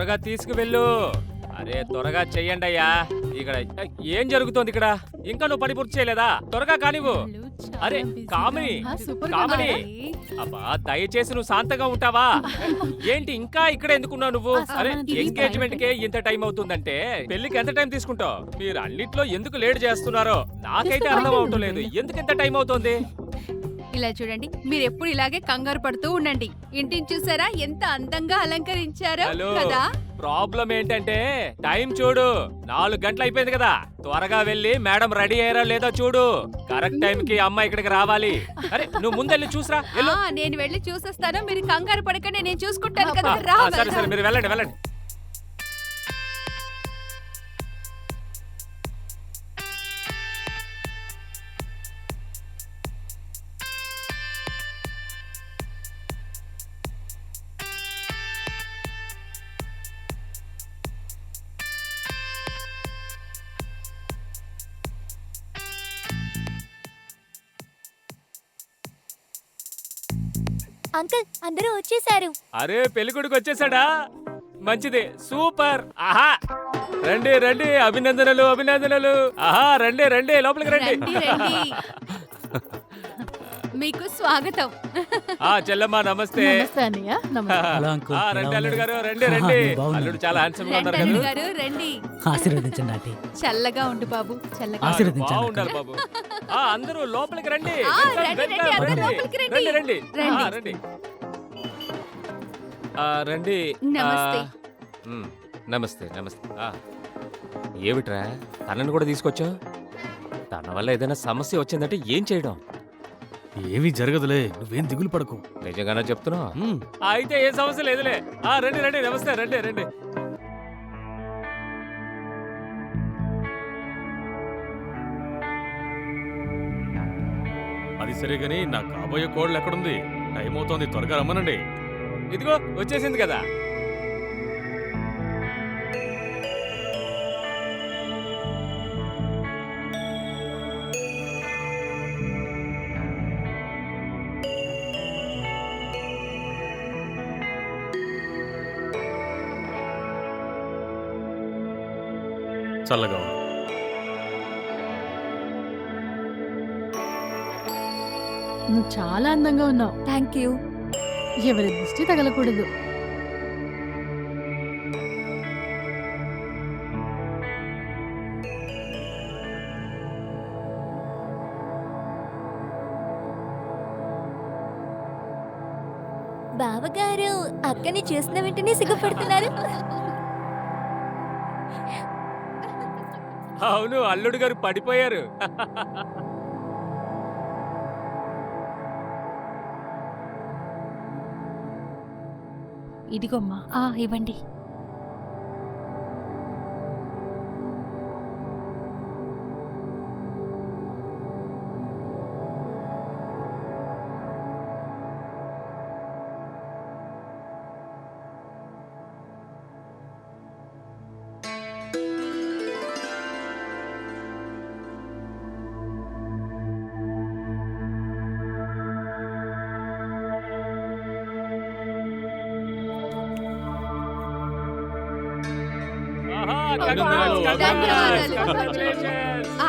త్వరగా తీసుకువెళ్ళు. అరే త్వరగా చెయ్యండి అయ్యా. ఇక్కడ ఏం జరుగుతోంది ఇక్కడ? ఇంకా నువ్వు పని పూర్తి చేయలేదా? త్వరగా కానివ్వు. అరే కామిని, కామిని, అబ్బా దయచేసి నువ్వు శాంతంగా ఉంటావా? ఏంటి ఇంకా ఇక్కడ ఎందుకున్నావు నువ్వు? అరే ఎంగేజ్మెంట్ కే ఇంత టైం అవుతుందంటే పెళ్లికి ఎంత టైం తీసుకుంటావు? మీరు అన్నిట్లో ఎందుకు లేట్ చేస్తున్నారో నాకైతే అర్థం అవటం లేదు. ఎందుకు ఇంత టైం అవుతోంది? ఇలా చూడండి, మీరు ఎప్పుడు ఇలాగే కంగారు పడుతూ ఉండండి. ఇంటిని చూసారా ఎంత అందంగా అలంకరించారో హలో, కదా. ప్రాబ్లం ఏంటంటే టైం చూడు, 4 గంటలు అయిపోయింది కదా. త్వరగా వెళ్ళి మేడం రెడీ అయ్యారా లేదా చూడు. కరెక్ట్ టైం కి అమ్మ ఇక్కడికి రావాలి. అరే నువ్వు ముందెళ్ళి చూసరా. నేను వెళ్ళి చూసొస్తాను, మీరు కంగారు పడకండి, నేను చూసుకుంటాను కదా. సరే సరే మీరు వెళ్ళండి వెళ్ళండి. అంకుల్ అందరూ వచ్చేసారు. అరే పెళ్ళికొడుకు వచ్చేసాడా? మంచిది, సూపర్. ఆహా రండి రండి, అభినందనలు అభినందనలు. ఆహా రండి రండి, లోపలికి రండి. మీకు స్వాగతం. చెల్లమ్మ నమస్తే. రండి అల్లుడు గారు, రండి రండి. అల్లుడు చాలా హ్యాండ్సమ్ గా ఉన్నారు గారు రండి. ఆశీర్వదించండి ఆంటీ. చల్లగా ఉండు బాబు, చల్లగా బాగుండాలి బాబు. అందరూ లోపలికి రండి. రండి రండి రండి. రండి. నమస్తే. నమస్తే నమస్తే. ఏమిట్రా తనని కూడా తీసుకొచ్చావు? తన వల్ల ఏదైనా సమస్య వచ్చిందంటే ఏం చేయడం? ఏమీ జరగదులే, నువ్వేం దిగులు పడకు. నిజంగానే చెప్తున్నావు? అయితే ఏ సమస్య లేదులే. రండి రండి, నమస్తే, రండి రండి. అది సరే గాని నా కాబోయే కోడలు ఎక్కడుంది? టైం అవుతోంది, త్వరగా రమ్మనండి. ఇదిగో వచ్చేసింది కదా. చల్లగా నువ్వు చాలా అందంగా ఉన్నావు. Thank you. ఎవరి దృష్టి తగలకూడదు. బావగారు అక్కని చూసిన వెంటనే సిగ్గుపడుతున్నారు. అవును, అల్లుడు గారు పడిపోయారు. ఇదిగోమ్మా, ఇవ్వండి.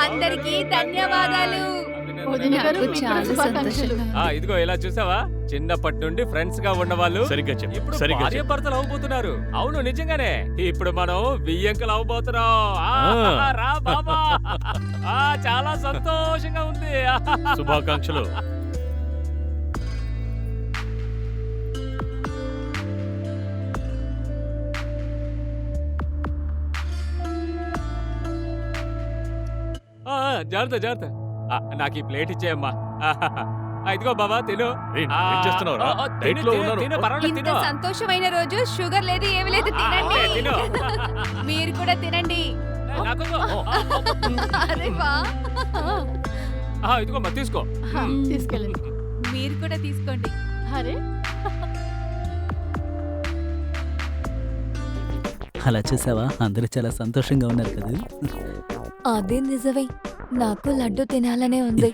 అందరికీ ధన్యవాదాలు. ఇదిగో ఇలా చూసావా, చిన్నప్పటి నుండి ఫ్రెండ్స్ గా ఉన్నవాళ్ళు ఇప్పుడు భార్యాభర్తలు అవబోతున్నారు. అవును నిజంగానే, ఇప్పుడు మనం బియ్యంకలు అవబోతున్నాం. రా బాబా, చాలా సంతోషంగా ఉంది. శుభాకాంక్షలు. జాగ్రత్త జాగ్రత్త. నాకు ఈ ప్లేట్ ఇచ్చేయమ్మా. ఇదిగో బాబా తిను. ఇంత సంతోషమైన రోజు షుగర్ లేదు ఏమి లేదు, తినండి. మీరు కూడా తినండి. అరే వా, ఇదిగోమ్మా తీసుకో. తీసుకెళ్ళండి. మీరు కూడా తీసుకోండి. అరే అలా చూసావా, అందరూ చాలా సంతోషంగా ఉన్నారు కదా. అదే నిజమే, నాకు లడ్డు తినాలనే ఉంది.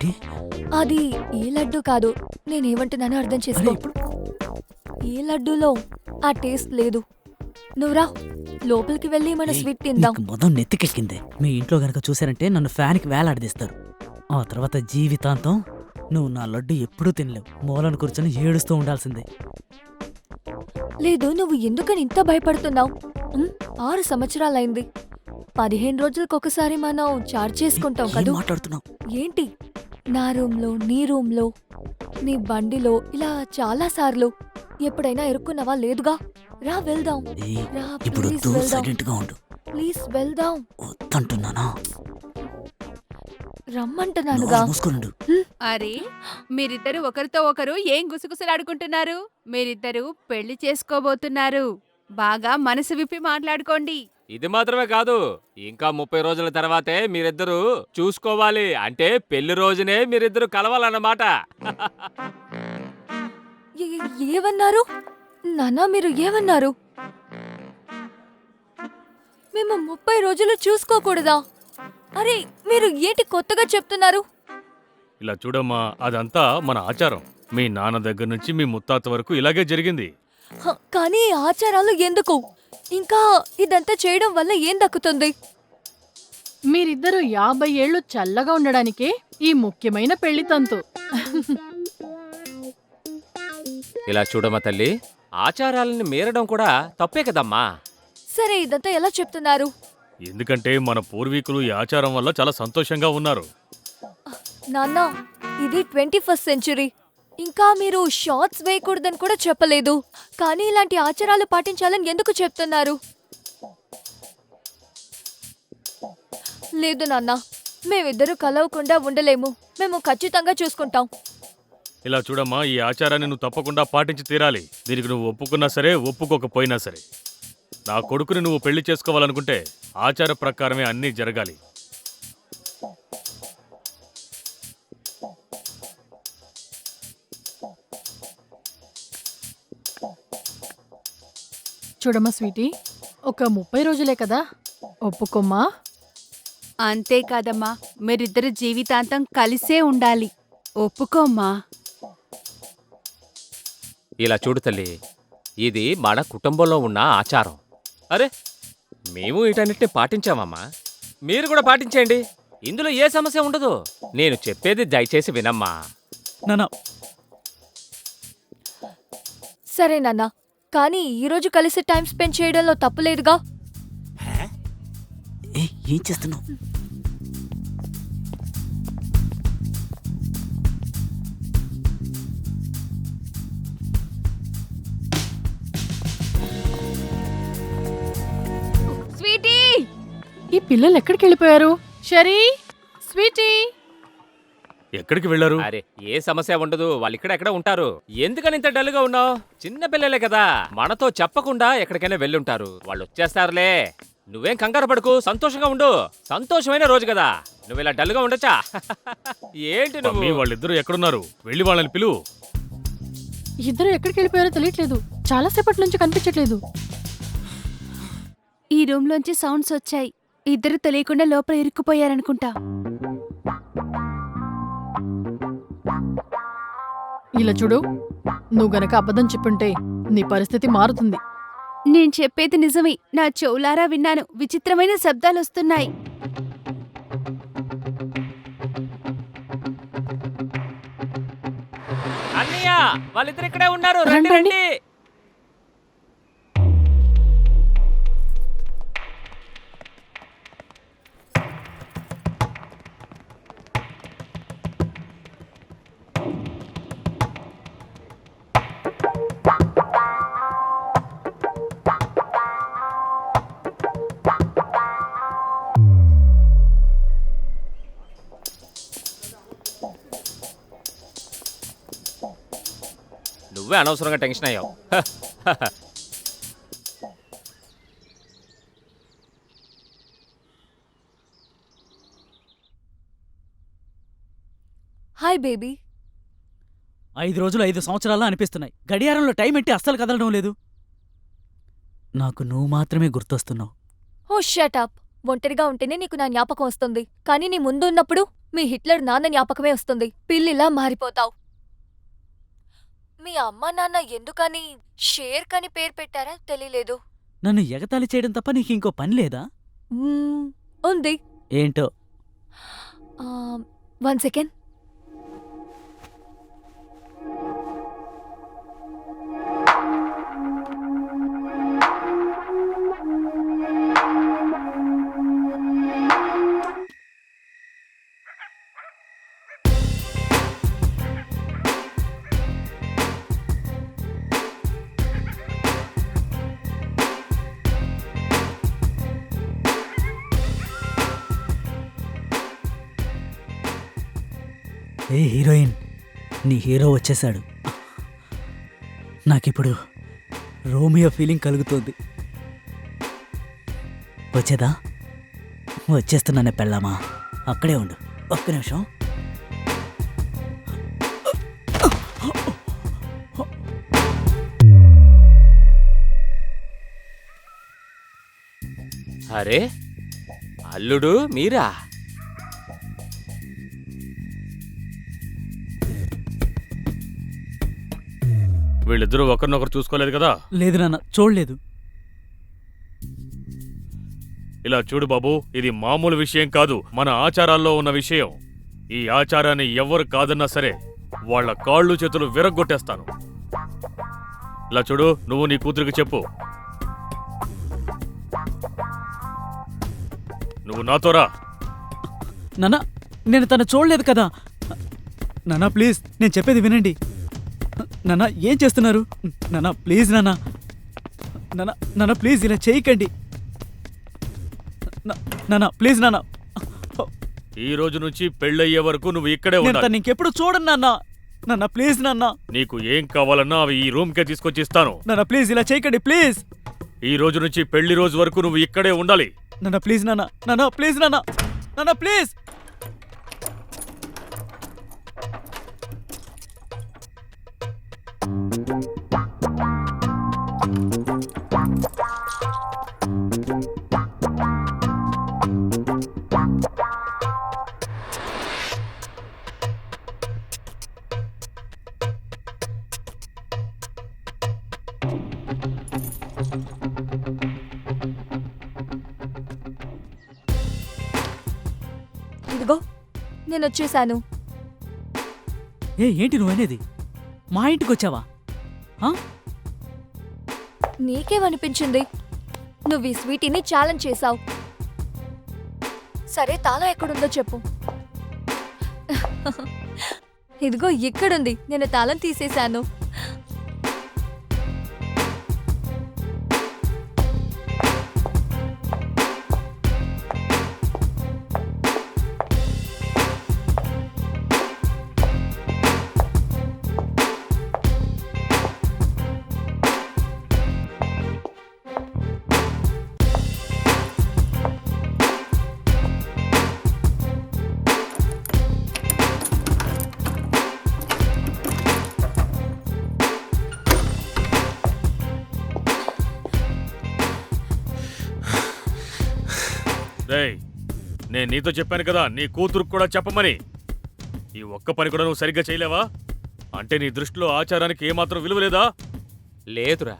అది ఈ లడ్డు కాదు, నేనేమంటున్నానో అర్థం చేసుకో. ఈ లడ్డూలో ఆ టేస్ట్ లేదు. నువ్వురా లోపలికి వెళ్ళి మన ఏయ్, స్వీట్ తిందాం. నీకు మొదం నెత్తికెక్కిందే. మీ ఇంట్లో గనక చూసారంటే నన్ను ఫ్యాన్కి వేలాడదీస్తారు. ఆ తర్వాత జీవితాంతం నువ్వు నా లడ్డు ఎప్పుడూ తినలేవు. మూలను కూర్చొని ఏడుస్తూ ఉండాల్సిందే. లేదు, నువ్వు ఎందుకని ఇంత భయపడుతున్నావు? 6 సంవత్సరాలైంది. 15 రోజులకొకసారి మనం చార్జ్ చేసుకుంటాం ఏం కదూ. మాట్లాడుతున్నావు? ఏంటి? నా రూమ్లో, నీ రూమ్లో, నీ బండిలో ఇలా చాలా సార్లు ఎప్పుడైనా ఇరుక్కున్నావా? లేదుగా. రా వెళ్దాం. ఏయ్, రా, ఇప్పుడు ప్లీజ్ వద్దు, వెళ్దాం. సైలెంట్ గా ఉండు. ప్లీజ్ వెళ్దాం. వద్దంటున్నానా? రమ్మంటున్నానుగా. నోరు మూసుకునుండు. అరే మీరిద్దరు ఒకరితో ఒకరు ఏం గుసగుసలాడుకుంటున్నారు? మీరిద్దరు పెళ్లి చేసుకోబోతున్నారు. బాగా మనసు విప్పి మాట్లాడుకోండి. ఇది మాత్రమే కాదు, ఇంకా 30 రోజుల తర్వాతే మీరిద్దరూ చూసుకోవాలి. అంటే పెళ్లి రోజునే మీరిద్దరు కలవాలన్నమాట. ఏమన్నారు? నాన్న మీరు ఏమన్నారు? మేము 30 రోజులు చూసుకోకూడదా? అరే మీరు ఏంటి కొత్తగా చెప్తున్నారు? ఇలా చూడమ్మా, అదంతా మన ఆచారం. మీ నాన్న దగ్గర నుంచి మీ ముత్తాత వరకు ఇలాగే జరిగింది. కానీ ఈ ఆచారాలు ఎందుకు? ఇంకా ఇదంతా చేయడం వల్ల ఏం దక్కుతుంది? మీరిద్దరూ 50 ఏళ్ళు చల్లగా ఉండడానికే ఈ ముఖ్యమైన పెళ్లి తంతు. ఇలా చూడమ్మా తల్లి, ఆచారాలను మీరడం కూడా తప్పే కదమ్మా. సరే ఇదంతా ఎలా చెప్తున్నారు? ఎందుకంటే మన పూర్వీకులు ఈ ఆచారం వల్ల చాలా సంతోషంగా ఉన్నారు. నాన్న ఇది 21st సెంచురీ. ఇంకా మీరు షార్ట్స్ వేయకూడదని కూడా చెప్పలేదు. కానీ ఇలాంటి ఆచారాలు పాటించాలని ఎందుకు చెప్తున్నారు? లేదు నాన్న, మేమిద్దరూ కలవకుండా ఉండలేము. మేము ఖచ్చితంగా చూసుకుంటాం. ఇలా చూడమ్మా, ఈ ఆచారాన్ని నువ్వు తప్పకుండా పాటించి తీరాలి. దీనికి నువ్వు ఒప్పుకున్నా సరే, ఒప్పుకోకపోయినా సరే. నా కొడుకుని నువ్వు పెళ్లి చేసుకోవాలనుకుంటే ఆచార ప్రకారమే అన్నీ జరగాలి. చూడమ్మా స్వీటీ, ఒక 30 రోజులే కదా, ఒప్పుకోమ్మా. అంతేకాదమ్మా, మీరిద్దరు జీవితాంతం కలిసే ఉండాలి. ఒప్పుకోమ్మా. ఇలా చూడు తల్లి, ఇది మన కుటుంబంలో ఉన్న ఆచారం. అరే మేము వీటన్నిటిని పాటించామమ్మా, మీరు కూడా పాటించేయండి. ఇందులో ఏ సమస్య ఉండదు. నేను చెప్పేది దయచేసి వినమ్మా. నాన్న, సరే నాన్న, కానీ ఈ రోజు కలిసి టైం స్పెండ్ చేయడంలో తప్పులేదుగా. ఏం చేస్తున్నావు? స్వీటీ, ఈ పిల్లలు ఎక్కడికి వెళ్ళిపోయారు? షరీ, స్వీటీ. ఎక్కడికి వెళ్లారు? అరే ఏ సమస్య ఉండదు, వాళ్ళు ఎక్కడ ఉంటారు. ఎందుకని ఇంత డల్గా ఉన్నావు? చిన్న పిల్లలే కదా, మనతో చెప్పకుండా ఎక్కడికైనా వెళ్ళుంటారు. వాళ్ళు వచ్చేస్తారులే. నువ్వేం కంగారు పడకు, సంతోషంగా ఉండు. సంతోషమైన రోజు కదా, నువ్వు ఇలా డల్గా ఉండొచ్చా? ఏంటి మమ్మీ, నువ్వు? వాళ్ళిద్దరూ ఎక్కడున్నారు? వెళ్ళి వాళ్ళని పిలువు. ఇద్దరు ఎక్కడికి వెళ్ళిపోయారో తెలియట్లేదు. చాలా సేపటి నుంచి కనిపించట్లేదు. ఈ రూమ్లోంచి సౌండ్స్ వచ్చాయి. ఇద్దరు తెలియకుండా లోపల ఇరుక్కుపోయారనుకుంటా. ఇలా చూడు, నువ్వు గనక అబద్ధం చెప్పుంటే నీ పరిస్థితి మారుతుంది. నేను చెప్పేది నిజమే. నా చెవులారా విన్నాను. విచిత్రమైన శబ్దాలు వస్తున్నాయి. అన్నయ్య, వాళ్ళిద్దరు ఇక్కడే ఉన్నారు. రండి, రండి రండి. రండి. నువ్వే అనవసరంగా టెన్షన్ అయ్యావు. Hi baby. 5 రోజులు 5 సంవత్సరాలు అనిపిస్తున్నాయి. గడియారంలో టైం ఎట్టి అస్సలు కదలడం లేదు. నాకు నువ్వు మాత్రమే గుర్తొస్తున్నావు. ఓ షట్ అప్. ఒంటరిగా ఉంటేనే నీకు నా జ్ఞాపకం వస్తుంది. కానీ నీ ముందు ఉన్నప్పుడు మీ హిట్లర్ నాన్న జ్ఞాపకమే వస్తుంది. పిల్లిలా మారిపోతావు. మీ అమ్మ నాన్న ఎందుకని షేర్ కని పేరు పెట్టారా తెలియలేదు. నన్ను ఎగతాళి చేయడం తప్ప నీకు ఇంకో పని లేదా? ఉంది. ఏంటో? 1 సెకండ్. ఏ హీరోయిన్, నీ హీరో వచ్చేశాడు. నాకిప్పుడు రోమియో ఫీలింగ్ కలుగుతోంది. వచ్చేదా? వచ్చేస్తున్నానే పెళ్ళామా. అక్కడే ఉండు, ఒక్క నిమిషం. అరే అల్లుడు మీరా? వీళ్ళిద్దరూ ఒకరినొకరు చూసుకోలేదు కదా? లేదు నాన్న, చూడలేదు. ఇలా చూడు బాబు, ఇది మామూలు విషయం కాదు, మన ఆచారాల్లో ఉన్న విషయం. ఈ ఆచారాన్ని ఎవ్వరు కాదన్నా సరే వాళ్ళ కాళ్ళు చేతులు విరగ్గొట్టేస్తాను. ఇలా చూడు, నువ్వు నీ కూతురికి చెప్పు. నువ్వు నాతో రా. నాన్న, నేను తను చూడలేదు కదా. నాన్న ప్లీజ్, నేను చెప్పేది వినండి. నాన్న ఏం చేస్తున్నారు? నాన్న ప్లీజ్, నాన్న నాన్న నాన్న ప్లీజ్ ఇలా చేయకండి. నాన్న ప్లీజ్ నాన్న. ఈ రోజు నుంచి పెళ్ళయ్యే వరకు నువ్వు ఇక్కడే నేను ఉండాలి. తను ఇంకెప్పుడు చూడను నాన్న. నాన్న ప్లీజ్ నాన్న. నీకు ఏం కావాలన్నా అవి ఈ రూమ్కే తీసుకొచ్చి ఇస్తాను. నాన్న ప్లీజ్ ఇలా చేయకండి ప్లీజ్. ఈ రోజు నుంచి పెళ్లి రోజు వరకు నువ్వు ఇక్కడే ఉండాలి. నాన్న ప్లీజ్ నాన్న. నాన్న ప్లీజ్ నాన్న. నాన్న ప్లీజ్. ఇదిగో నేను వచ్చేసాను. ఏంటి నువ్వనేది? మా ఇంటికి వచ్చావా? నీకేమనిపించింది? నువ్వు ఈ స్వీటీని ఛాలెంజ్ చేశావు. సరే తాళం ఎక్కడుందో చెప్పు. ఇదిగో ఇక్కడుంది. నేను తాళం తీసేశాను. నేను నీతో చెప్పాను కదా నీ కూతురుకు కూడా చెప్పమని. ఈ ఒక్క పని కూడా నువ్వు సరిగ్గా చేయలేవా? అంటే నీ దృష్టిలో ఆచారానికి ఏమాత్రం విలువ లేదా? లేదురా,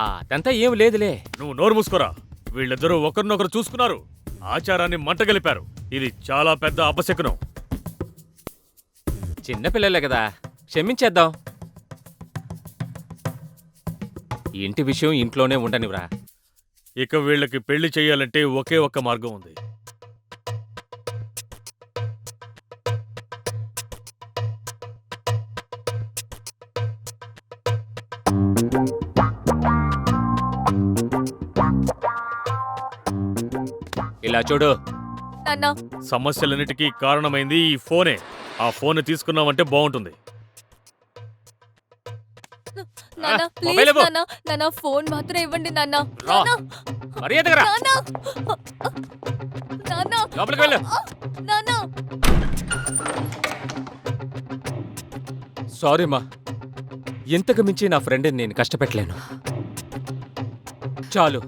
అదంతా ఏం లేదులే. నువ్వు నోరు మూసుకోరా. వీళ్ళిద్దరూ ఒకరినొకరు చూసుకున్నారు, ఆచారాన్ని మంటగలిపారు. ఇది చాలా పెద్ద అపశకునం. చిన్నపిల్లలే కదా, క్షమించేద్దాం. ఇంటి విషయం ఇంట్లోనే ఉండనివ్రా. ఇక వీళ్ళకి పెళ్లి చెయ్యాలంటే ఒకే ఒక్క మార్గం ఉంది. ఇలా చూడు, నాన్న సమస్యలన్నిటికీ కారణమైంది ఈ ఫోనే. ఆ ఫోన్ తీసుకున్నావంటే బాగుంటుంది. నాన్న మొబైల్ ప్లీజ్ ఇవ్వు. నాన్న. నాన్న ఫోన్ మాత్రం ఇవ్వండి నాన్న. రా. నాన్న మర్యాదగా రా. నాన్న నాన్న లోపలికి వెళ్ళు. నాన్న. సారీ మా, ఇంతకు మించి నా ఫ్రెండ్ని నేను కష్టపెట్టలేను. చాలు.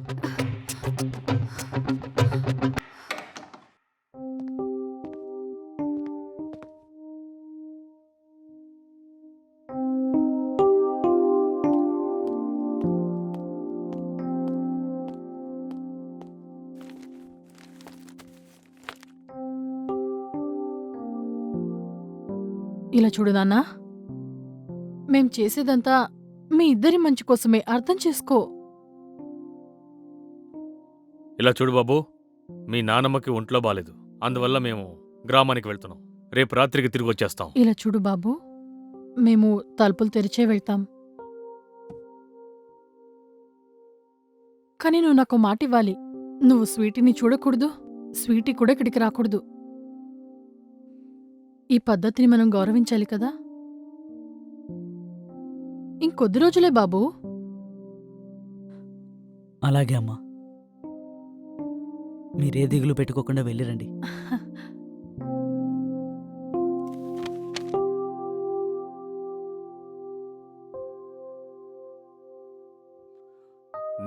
ఇలా చూడు నాన్నా, మేం చేసేదంతా మీ ఇద్దరి మంచి కోసమే, అర్థం చేసుకో. ఇలా చూడు బాబు, మీ నానమ్మకి ఒంట్లో బాలేదు. అందువల్ల మేము గ్రామానికి వెళ్తున్నాం. రేపు రాత్రికి తిరిగి వచ్చేస్తాం. ఇలా చూడు బాబు, మేము తలుపులు తెరిచే వెళ్తాం. కానీ నువ్వు నాకు మాట ఇవ్వాలి. నువ్వు స్వీటీని చూడకూడదు, స్వీటీ కూడా ఇక్కడికి రాకూడదు. ఈ పద్ధతిని మనం గౌరవించాలి కదా. ఇంకొద్ది రోజులే బాబూ. అలాగే అమ్మా, మీరే దిగులు పెట్టుకోకుండా వెళ్ళిరండి.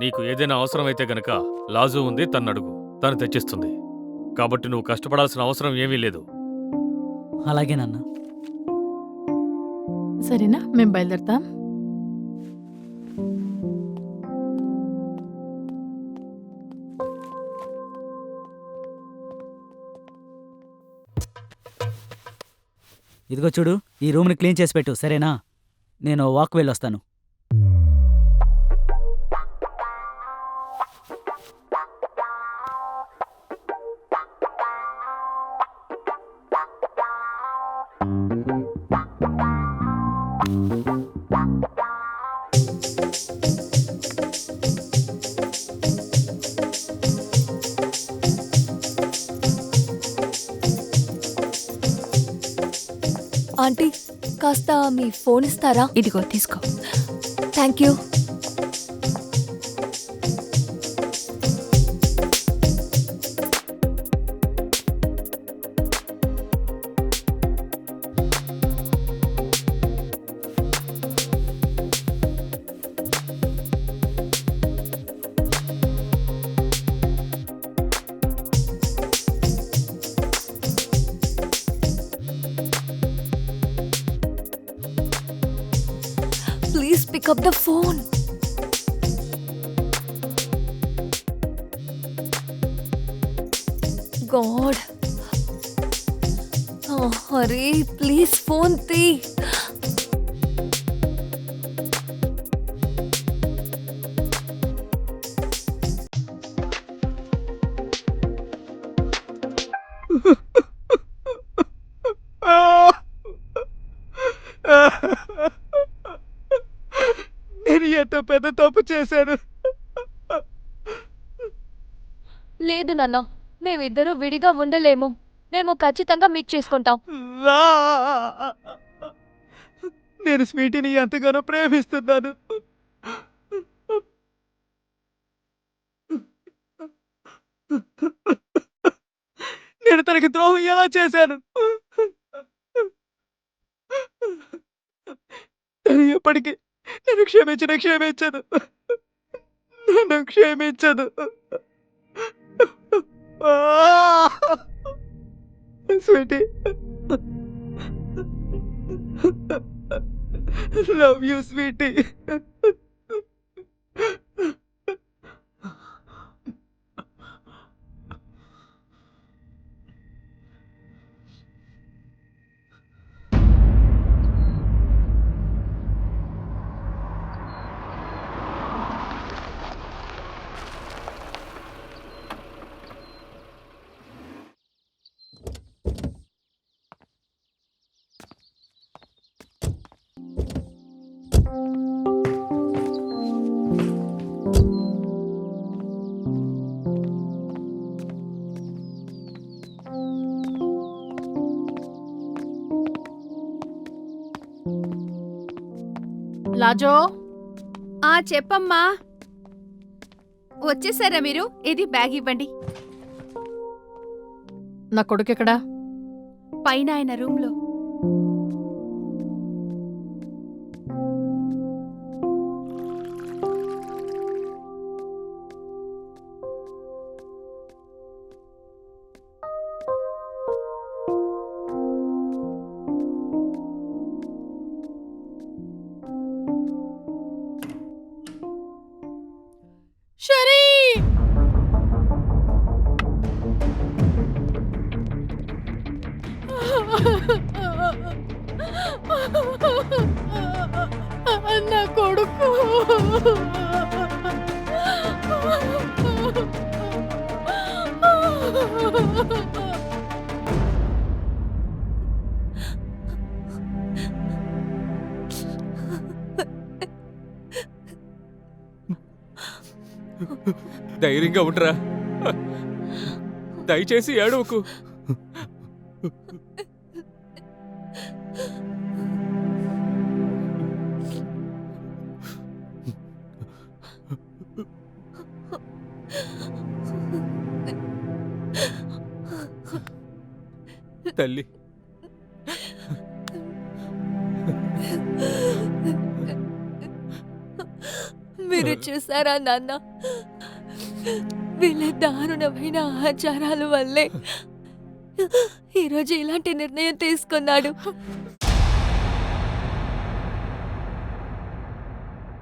నీకు ఏదైనా అవసరమైతే గనక లాజు ఉంది, తన్నడుగు, తను తెచ్చిస్తుంది. కాబట్టి నువ్వు కష్టపడాల్సిన అవసరం ఏమీ లేదు. అలాగే నాన్న. సరేనా, మేం బయలుదేరతాం. ఇదిగో చూడు, ఈ రూమ్ని క్లీన్ చేసి పెట్టు, సరేనా? నేను వాక్ వెళ్ళొస్తాను. ఆంటీ, కాస్త మీ ఫోన్ ఇస్తారా? ఇదిగో తీసుకో. Thank you. Please pick up the phone. God. Oh, hurry, please phone tee. నేను ఎంత పెద్ద తప్పు చేశాను. లేదు నాన్న, మేమిద్దరూ విడిగా ఉండలేము. మేము ఖచ్చితంగా మీట్ చేసుకుంటాం. నేను స్వీటీని ఎంతగానో ప్రేమిస్తున్నాను. నేను తనకి ద్రోహం ఎలా చేశాను? తను ఎప్పటికీ నన్ను క్షమించదు. నన్ను క్షమించదు. Sweetie, love you sweetie. Lajo, చెప్పమ్మా. వచ్చేసారా మీరు? ఇది బ్యాగ్ ఇవ్వండి. నా కొడుకెక్కడా? పైన ఆయన రూమ్లో. షరీ! నా కొడుకు ధైర్యంగా ఉండరా, దయచేసి ఏడవకు. తల్లి, మీరు చూసారా నాన్న, వీళ్ళ దారుణమైన ఆచారాల వల్లే ఈరోజు ఇలాంటి నిర్ణయం తీసుకున్నాడు.